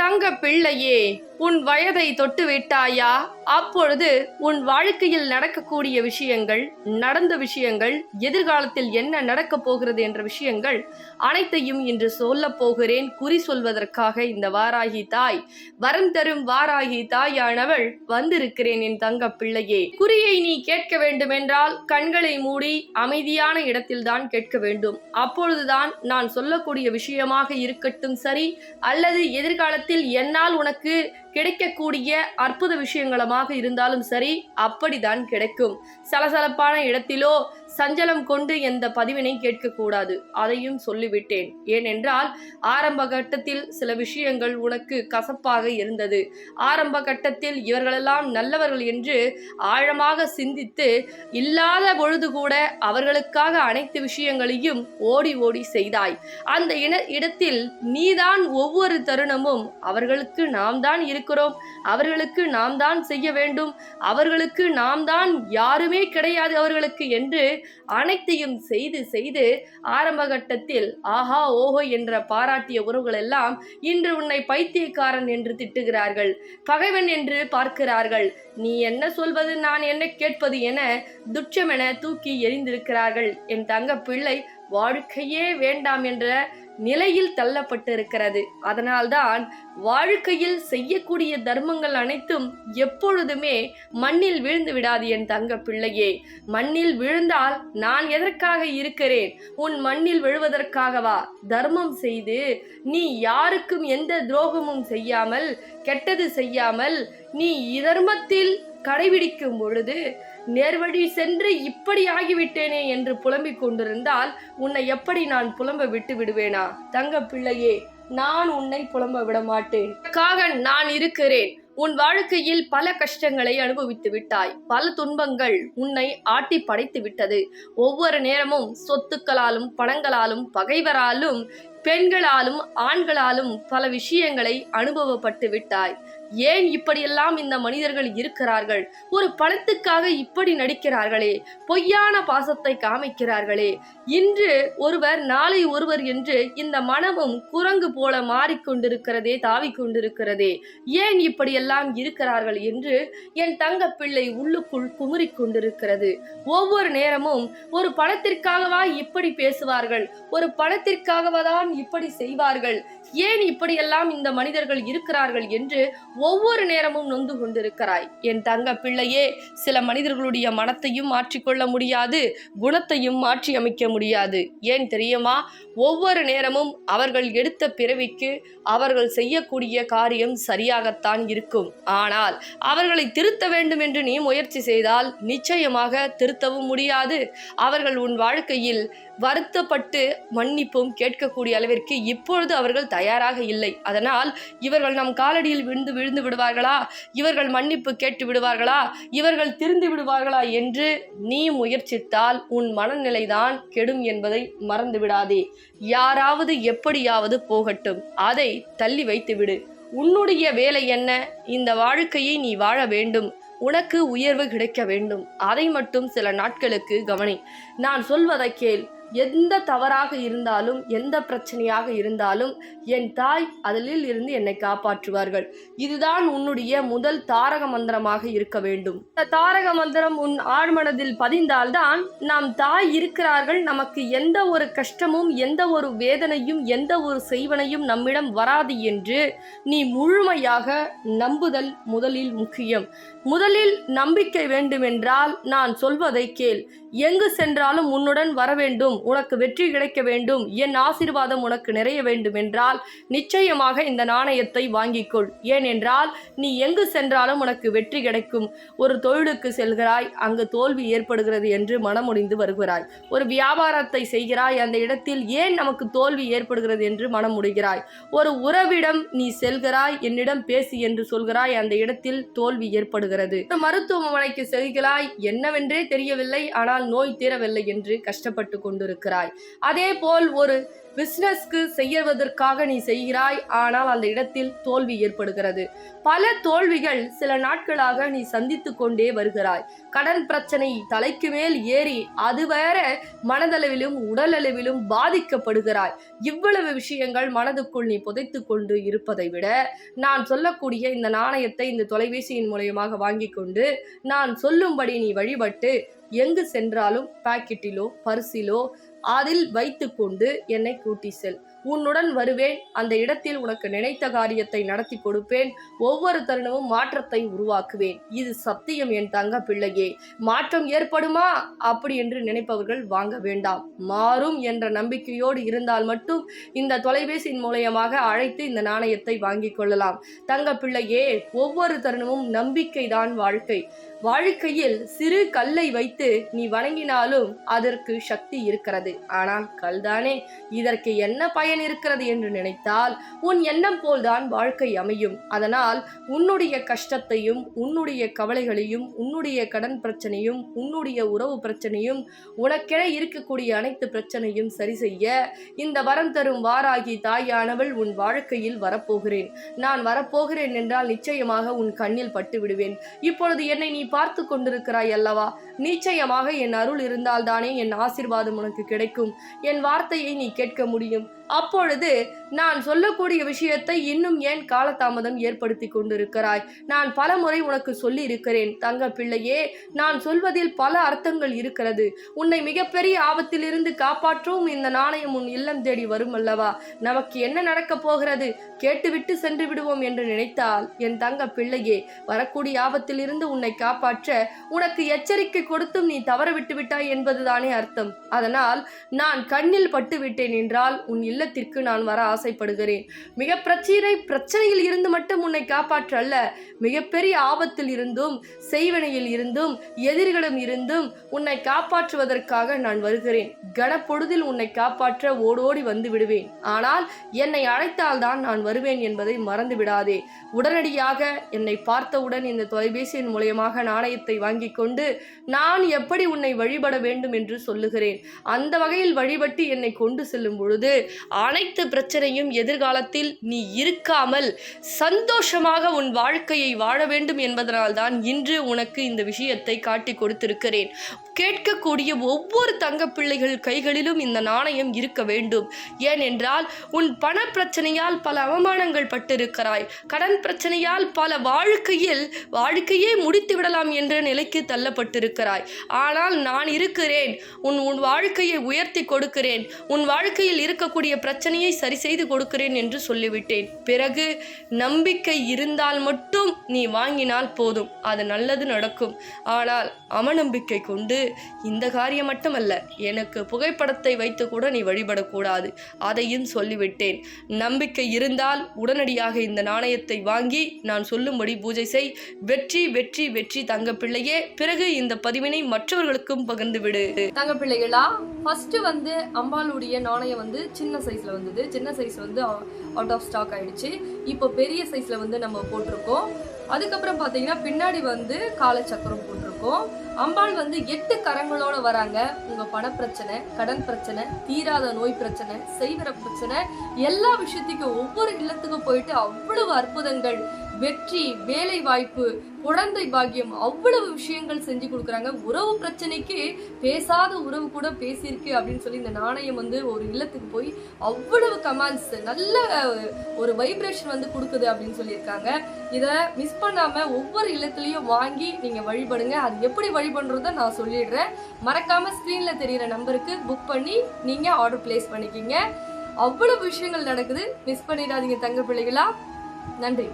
தங்க பிள்ளையே, உன் வயதை தொட்டு விட்டாயா? அப்பொழுது உன் வாழ்க்கையில் நடக்கக்கூடிய விஷயங்கள், நடந்த விஷயங்கள், எதிர்காலத்தில் என்ன நடக்கப் போகிறது என்ற விஷயங்கள் அனைத்தையும் இன்று சொல்லப் போகிறேன். குறி சொல்வதற்காக இந்த வாராகி தாய், வரம் தரும் வாராகி தாயானவள் வந்திருக்கிறேன் என் தங்க பிள்ளையே. குறியை நீ கேட்க வேண்டுமென்றால் கண்களை மூடி அமைதியான இடத்தில்தான் கேட்க வேண்டும். அப்பொழுதுதான் நான் சொல்லக்கூடிய விஷயமாக இருக்கட்டும் சரி, அல்லது எதிர்காலத்தில் என்னால் உனக்கு கிடைக்கக்கூடிய அற்புத விஷயங்களமாக இருந்தாலும் சரி, அப்படிதான் கிடைக்கும். சலசலப்பான இடத்திலோ சஞ்சலம் கொண்டு எந்த பதிவினை கேட்கக்கூடாது, அதையும் சொல்லிவிட்டேன். ஏனென்றால் ஆரம்ப கட்டத்தில் சில விஷயங்கள் உனக்கு கசப்பாக இருந்தது. ஆரம்ப கட்டத்தில் இவர்களெல்லாம் நல்லவர்கள் என்று ஆழமாக சிந்தித்து இல்லாத பொழுது கூட அவர்களுக்காக அனைத்து விஷயங்களையும் ஓடி ஓடி செய்தாய். அந்த இடத்தில் நீதான் ஒவ்வொரு தருணமும் அவர்களுக்கு நாம் தான் இருக்கிறோம், அவர்களுக்கு நாம் தான் செய்ய வேண்டும், அவர்களுக்கு நாம் தான் யாருமே கிடையாது அவர்களுக்கு என்று அனைத்தையும் செய்து செய்து ஆரம்ப கட்டத்தில் ஆஹா ஓஹோ என்ற பாராட்டிய உறவுகள் எல்லாம் இன்று உன்னை பைத்தியக்காரன் என்று திட்டுகிறார்கள், பகைவன் என்று பார்க்கிறார்கள். நீ என்ன சொல்வது, நான் என்ன கேட்பது என துச்சமென தூக்கி எறிந்திருக்கிறார்கள். என் தங்க பிள்ளை வாழ்க்கையே வேண்டாம் என்ற நிலையில் தள்ளப்பட்டிருக்கிறது. அதனால்தான் வாழ்க்கையில் செய்யக்கூடிய தர்மங்கள் அனைத்தும் எப்பொழுதுமே மண்ணில் விழுந்து விடாது என் தங்க பிள்ளையே. மண்ணில் விழுந்தால் நான் எதற்காக இருக்கிறேன்? உன் மண்ணில் விழுவதற்காகவா? தர்மம் செய்து நீ யாருக்கும் எந்த துரோகமும் செய்யாமல், கெட்டது செய்யாமல், நீ இதர்மத்தில் கடைபிடிக்கும் பொழுது நேர்வழி சென்று இப்படி ஆகிவிட்டேனே என்று புலம்பிக் கொண்டிருந்தால் உன்னை எப்படி நான் புலம்ப விட்டு விடுவேனா? தங்க பிள்ளையே, நான் உன்னை புலம்ப விட மாட்டேன். நான் இருக்கிறேன். உன் வாழ்க்கையில் பல கஷ்டங்களை அனுபவித்து விட்டாய். பல துன்பங்கள் உன்னை ஆட்டி படைத்து விட்டது. ஒவ்வொரு நேரமும் சொத்துக்களாலும், பணங்களாலும், பகைவராலும், பெண்களாலும், ஆண்களாலும் பல விஷயங்களை அனுபவப்பட்டு விட்டாய். ஏன் இப்படியெல்லாம் இந்த மனிதர்கள் இருக்கிறார்கள்? ஒரு பணத்துக்காக இப்படி நடிக்கிறார்களே, பொய்யான பாசத்தை காமிக்கிறார்களே, இன்று ஒருவர் நாளை ஒருவர் என்று இந்த மனமும் குரங்கு போல மாறிக்கொண்டிருக்கிறதே, தாவிக்கொண்டிருக்கிறதே, ஏன் இப்படியெல்லாம் இருக்கிறார்கள் என்று என் தங்க பிள்ளை உள்ளுக்குள் குமுறிக் கொண்டிருக்கிறது. ஒவ்வொரு நேரமும் ஒரு பணத்திற்காகவா இப்படி பேசுவார்கள், ஒரு பணத்திற்காகவாதான் இப்படி செய்வார்கள், ஏன் இப்படியெல்லாம் இந்த மனிதர்கள் இருக்கிறார்கள் என்று ஒவ்வொரு நேரமும் நொந்து கொண்டிருக்கிறாய். என் தங்க பிள்ளையே, சில மனிதர்களுடைய மனத்தையும் மாற்றிக்கொள்ள முடியாது, குணத்தையும் மாற்றி அமைக்க முடியாது. ஏன் தெரியுமா? ஒவ்வொரு நேரமும் அவர்கள் எடுத்த பிறவிக்கு அவர்கள் செய்யக்கூடிய காரியம் சரியாகத்தான் இருக்கும். ஆனால் அவர்களை திருத்த வேண்டும் என்று நீ முயற்சி செய்தால் நிச்சயமாக திருத்தவும் முடியாது. அவர்கள் உன் வாழ்க்கையில் வருத்தப்பட்டு மன்னிப்பும் கேட்கக்கூடிய அளவிற்கு இப்பொழுது அவர்கள் தயாராக இல்லை. அதனால் இவர்கள் நம் காலடியில் விழுந்து விடுவார்களா, இவர்கள் மன்னிப்பு கேட்டு விடுவார்களா, இவர்கள் திருந்து விடுவார்களா என்று நீ முயற்சித்தால் உன் மனநிலைதான் கெடும் என்பதை மறந்து விடாதே. யாராவது எப்படியாவது போகட்டும், அதை தள்ளி வைத்து விடு. உன்னுடைய வேலை என்ன? இந்த வாழ்க்கையை நீ வாழ வேண்டும், உனக்கு உயர்வு கிடைக்க வேண்டும். அதை மட்டும் சில நாட்களுக்கு கவனி. நான் சொல்வதை கேள். எந்த தவறாக இருந்தாலும், எந்த பிரச்சனையாக இருந்தாலும் என் தாய் அதிலில் இருந்து என்னை காப்பாற்றுவார்கள். இதுதான் உன்னுடைய முதல் தாரக மந்திரமாக இருக்க வேண்டும். இந்த தாரக மந்திரம் உன் ஆழ்மனதில் பதிந்தால்தான் நாம் தாய் இருக்கிறார்கள், நமக்கு எந்த ஒரு கஷ்டமும், எந்த ஒரு வேதனையும், எந்த ஒரு செய்வனையும் நம்மிடம் வராது என்று நீ முழுமையாக நம்புதல் முதலில் முக்கியம். முதலில் நம்பிக்கை வேண்டுமென்றால் நான் சொல்வதை கேள். எங்கு சென்றாலும் உன்னுடன் வர வேண்டும், உனக்கு வெற்றி கிடைக்க வேண்டும், என் ஆசீர்வாதம் உனக்கு நிறைய வேண்டும் என்றால் நிச்சயமாக இந்த நாணயத்தை வாங்கிக்கொள். ஏனென்றால் நீ எங்கு சென்றாலும் உனக்கு வெற்றி கிடைக்கும். ஒரு தொழிலுக்கு செல்கிறாய், அங்கு தோல்வி ஏற்படுகிறது என்று மனமுடிந்து வருகிறாய். ஒரு வியாபாரத்தை செய்கிறாய், அந்த இடத்தில் ஏன் நமக்கு தோல்வி ஏற்படுகிறது என்று மனம் முடிகிறாய். ஒரு உறவிடம் நீ செல்கிறாய், என்னிடம் பேசி என்று சொல்கிறாய், அந்த இடத்தில் தோல்வி ஏற்படுகிறது. ஒரு மருத்துவமனைக்கு செல்கிறாய், என்னவென்றே தெரியவில்லை, ஆனால் நோய் தீரவில்லை என்று கஷ்டப்பட்டு கொண்டிருக்கிறாய். கொண்டிருக்கிறாய். அதே போல் ஒரு பிசினஸ்க்கு செய்வதற்காக நீ செய்கிறாய், ஆனால் அந்த இடத்தில் தோல்வி ஏற்படுகிறது. பல தோல்விகள் சில நாட்களாக நீ சந்தித்து கொண்டே வருகிறாய். கடன் பிரச்சனை தலைக்கு மேல் ஏறி அது வேற மனதளவிலும் உடலளவிலும் பாதிக்கப்படுகிறாய். இவ்வளவு விஷயங்கள் மனதுக்குள் நீ புதைத்து கொண்டு இருப்பதை விட நான் சொல்லக்கூடிய இந்த நாணயத்தை இந்த தொலைபேசியின் மூலமாக வாங்கி கொண்டு நான் சொல்லும்படி நீ வழிபட்டு எங்கு சென்றாலும் பாக்கெட்டிலோ பர்சிலோ அதில் வைத்து கொண்டு என்னை கூட்டி செல். உன்னுடன் வருவேன். அந்த இடத்தில் உனக்கு நினைத்த காரியத்தை நடத்தி கொடுப்பேன். ஒவ்வொரு தருணமும் மாற்றத்தை உருவாக்குவேன். இது சத்தியம் என் தங்க பிள்ளையே. மாற்றம் ஏற்படுமா அப்படி என்று நினைப்பவர்கள் வாங்க வேண்டாம். மாறும் என்ற நம்பிக்கையோடு இருந்தால் மட்டும் இந்த தொலைபேசியின் மூலமாக அழைத்து இந்த நாணயத்தை வாங்கிக் கொள்ளலாம். தங்க பிள்ளையே, ஒவ்வொரு தருணமும் நம்பிக்கை தான் வாழ்க்கை. வாழ்க்கையில் சிறு கல்லை வைத்து நீ வணங்கினாலும் அதற்கு சக்தி இருக்கிறது. ஆனால் கல்தானே, இதற்கு என்ன பயன் இருக்கிறது என்று நினைத்தால் உன் எண்ணம் போல்தான் வாழ்க்கை அமையும். அதனால் உன்னுடைய கஷ்டத்தையும் உன்னுடைய கவலைகளையும் உன்னுடைய கடன் பிரச்சனையும் உன்னுடைய உறவு பிரச்சனையும் உனக்கென இருக்கக்கூடிய அனைத்து பிரச்சனையும் சரி செய்ய இந்த வரம் தரும் வாராகி தாயானவள் உன் வாழ்க்கையில் வரப்போகிறேன். நான் வரப்போகிறேன் என்றால் நிச்சயமாக உன் கண்ணில் பட்டு விடுவேன். இப்பொழுது என்னை நீ பார்த்து கொண்டிருக்கிறாய் அல்லவா? நிச்சயமாக என் அருள் இருந்தால்தானே என் ஆசீர்வாதம் உனக்கு கிடைக்கும். என் வார்த்தையை நீ கேட்க முடியும். அப்பொழுது நான் சொல்லக்கூடிய விஷயத்தை இன்னும் ஏன் காலதாமதம் ஏற்படுத்தி கொண்டிருக்கிறாய்? நான் பல முறை உனக்கு சொல்லி இருக்கிறேன். தங்க பிள்ளையே, நான் சொல்வதில் பல அர்த்தங்கள் இருக்கிறது. உன்னை மிகப்பெரிய ஆபத்திலிருந்து காப்பாற்றும் இந்த நாணயம் உன் இல்லம் தேடி வரும் அல்லவா? நமக்கு என்ன நடக்கப் போகிறது? கேட்டுவிட்டு சென்று விடுவோம் என்று நினைத்தால் என் தங்க பிள்ளையே, வரக்கூடிய ஆபத்திலிருந்து உன்னை காப்பாற்ற உனக்கு எச்சரிக்கை கொடுத்தும் நீ தவற விட்டு விட்டாய் என்பதுதானே அர்த்தம். அதனால் நான் கண்ணில் பட்டு விட்டேன் என்றால் உன் இல்லத்திற்கு நான் வர ஆசைப்படுகிறேன். மிக பிரச்சனையில் இருந்து மட்டும் உன்னை காப்பாற்ற அல்ல, மிகப்பெரிய ஆபத்தில் இருந்தும் செய்வனையில் இருந்தும் எதிரிகளிடம் இருந்தும் உன்னை காப்பாற்றுவதற்காக நான் வருகிறேன். கனப்பொழுதில் உன்னை காப்பாற்ற ஓடோடி வந்து விடுவேன். ஆனால் என்னை அழைத்தால் தான் நான் வருவேன் என்பதை மறந்து விடாதே. உடனடியாக என்னை பார்த்தவுடன் இந்த தொலைபேசியின் மூலமாக நாணயத்தை வாங்கி கொண்டு நான் எப்படி உன்னை வழிபட வேண்டும் என்று சொல்லுகிறேன். அந்த வகையில் வழிபட்டு என்னை கொண்டு செல்லும் பொழுது அனைத்து பிரச்சனையும் எதிர்காலத்தில் நீ இருக்காமல் சந்தோஷமாக உன் வாழ்க்கையை வாழ வேண்டும் என்பதனால்தான் இன்று உனக்கு இந்த விஷயத்தை காட்டி கொடுத்திருக்கிறேன். கேட்கக்கூடிய ஒவ்வொரு தங்க பிள்ளைகள் கைகளிலும் இந்த நாணயம் இருக்க வேண்டும். ஏனென்றால் உன் பண பிரச்சனையால் பல அவமானங்கள் பட்டிருக்கிறாய். கடன் பிரச்சனையால் பல வாழ்க்கையே முடித்து விடலாம் என்ற நிலைக்கு தள்ளப்பட்டிருக்கிறாய். ஆனால் நான் இருக்கிறேன். உன் வாழ்க்கையை உயர்த்தி கொடுக்கிறேன். உன் வாழ்க்கையில் இருக்கக்கூடிய பிரச்சனையை சரி செய்து கொடுக்கிறேன் என்று சொல்லிவிட்டேன். பிறகு நம்பிக்கை இருந்தால் மட்டும் நீ வாங்கினால் போதும், அது நல்லது நடக்கும். ஆனால் அவநம்பிக்கை கொண்டு இந்த காரியம் மட்டுமல்ல, எனக்கு புகைப்படத்தை வைத்து கூட நீ வழிபடக்கூடாது, அதையும் சொல்லிவிட்டேன். நம்பிக்கை இருந்தால் உடனடியாக இந்த நாணயத்தை வாங்கி நான் சொல்லும்படி பூஜை செய். வெற்றி வெற்றி வெற்றி தங்க பிள்ளையே. பிறகு இந்த பதிவினை மற்றவர்களுக்கும் பகிர்ந்து விடு. தங்க பிள்ளைகளா, ஃபர்ஸ்ட் அம்பாளுடைய நாணயம் சின்ன சைஸ்ல வந்தது. சின்ன சைஸ் அவுட் ஆஃப் ஸ்டாக் ஆயிடுச்சு. இப்போ பெரிய சைஸ்ல நம்ம போட்டிருக்கோம். அதுக்கப்புறம் பாத்தீங்கன்னா பின்னாடி காலச்சக்கரம் போட்டிருக்கோம். அம்பாள் 8 கரங்களோட வராங்க. உங்க பண பிரச்சனை, கடன் பிரச்சனை, தீராத நோய் பிரச்சனை, செய்வர பிரச்சனை, எல்லா விஷயத்துக்கும் ஒவ்வொரு இல்லத்துக்கும் போயிட்டு அவ்வளவு அற்புதங்கள், வெற்றி, வேலை வாய்ப்பு, குழந்தை பாக்கியம், அவ்வளவு விஷயங்கள் செஞ்சு கொடுக்குறாங்க. உறவு பிரச்சனைக்கு பேசாத உறவு கூட பேசியிருக்கு அப்படின்னு சொல்லி இந்த நாணயம் ஒரு இல்லத்துக்கு போய் அவ்வளவு கமெண்ட்ஸ், நல்ல ஒரு வைப்ரேஷன் கொடுக்குது அப்படின்னு சொல்லியிருக்காங்க. இதை மிஸ் பண்ணாம ஒவ்வொரு இல்லத்துலயும் வாங்கி நீங்க வழிபடுங்க. அது எப்படி வழிபடுறத நான் சொல்லிடுறேன். மறக்காம ஸ்கிரீன்ல தெரியுற நம்பருக்கு புக் பண்ணி நீங்க ஆர்டர் பிளேஸ் பண்ணிக்கிங்க. அவ்வளவு விஷயங்கள் நடக்குது, மிஸ் பண்ணிடாதீங்க தங்க பிள்ளைகளா. நன்றி.